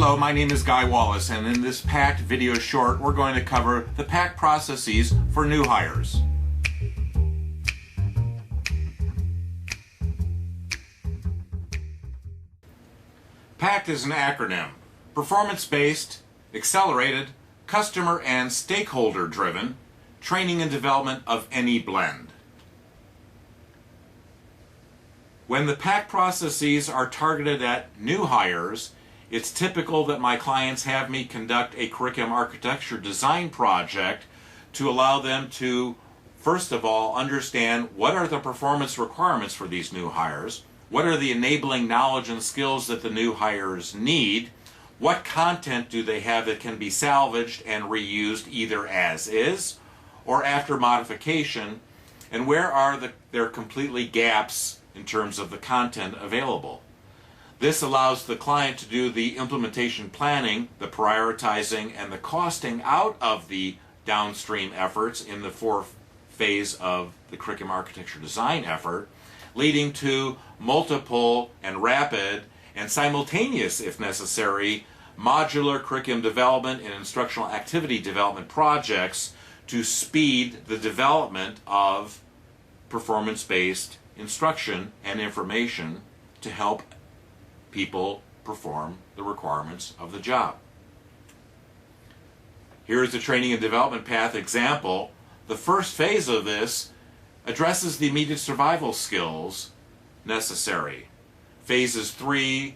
Hello, my name is Guy Wallace, and in this PACT video short, we're going to cover the PACT processes for new hires. PACT is an acronym: Performance-Based, Accelerated, Customer and Stakeholder-Driven Training and Development of Any Blend. When the PACT processes are targeted at new hires, it's typical that my clients have me conduct a curriculum architecture design project to allow them to, first of all, understand what are the performance requirements for these new hires, what are the enabling knowledge and skills that the new hires need, what content do they have that can be salvaged and reused either as is or after modification, and where are there completely gaps in terms of the content available. This allows the client to do the implementation planning, the prioritizing, and the costing out of the downstream efforts in the fourth phase of the curriculum architecture design effort, leading to multiple and rapid and simultaneous, if necessary, modular curriculum development and instructional activity development projects to speed the development of performance-based instruction and information to help people perform the requirements of the job. Here is the training and development path example. The first phase of this addresses the immediate survival skills necessary. Phases 2,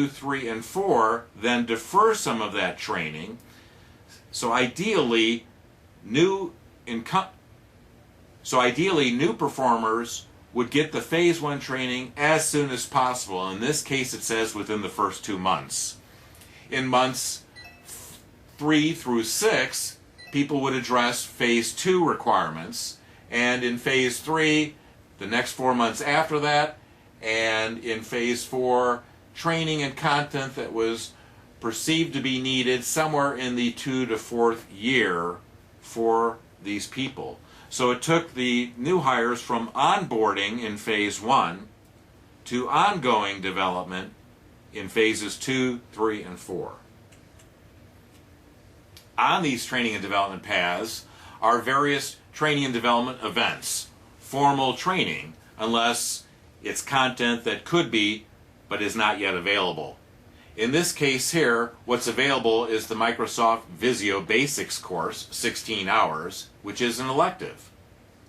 3, and 4 then defer some of that training. So ideally, new performers would get the phase 1 training as soon as possible. In this case, it says within the first 2 months. In months 3 through 6, people would address phase 2 requirements, and in phase 3, the next 4 months after that, and in phase 4, training and content that was perceived to be needed somewhere in the 2 to 4th year for these people. So it took the new hires from onboarding in phase 1 to ongoing development in phases 2, 3, and 4. On these training and development paths are various training and development events. Formal training, unless it's content that could be but is not yet available. In this case here, what's available is the Microsoft Visio Basics course, 16 hours, which is an elective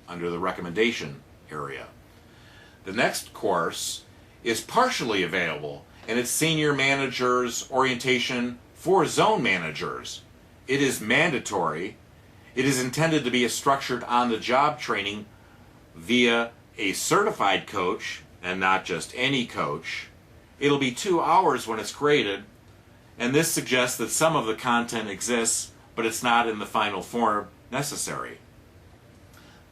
under the recommendation area. The next course is partially available, and it's Senior Managers Orientation for Zone Managers. It is mandatory. It is intended to be a structured on-the-job training via a certified coach, and not just any coach. It'll be 2 hours when it's graded, and this suggests that some of the content exists, but it's not in the final form necessary.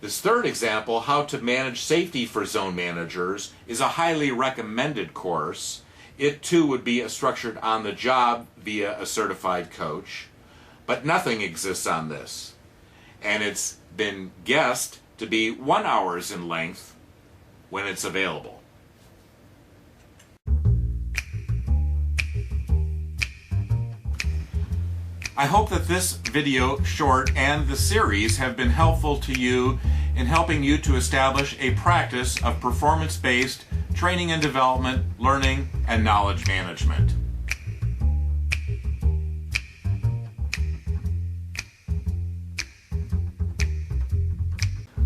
This third example, How to Manage Safety for Zone Managers, is a highly recommended course. It too would be a structured on the job via a certified coach, but nothing exists on this. And it's been guessed to be 1 hour in length when it's available. I hope that this video short and the series have been helpful to you in helping you to establish a practice of performance-based training and development, learning, and knowledge management.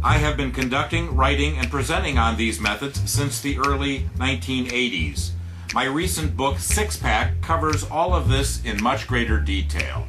I have been conducting, writing, and presenting on these methods since the early 1980s. My recent book, Six Pack, covers all of this in much greater detail.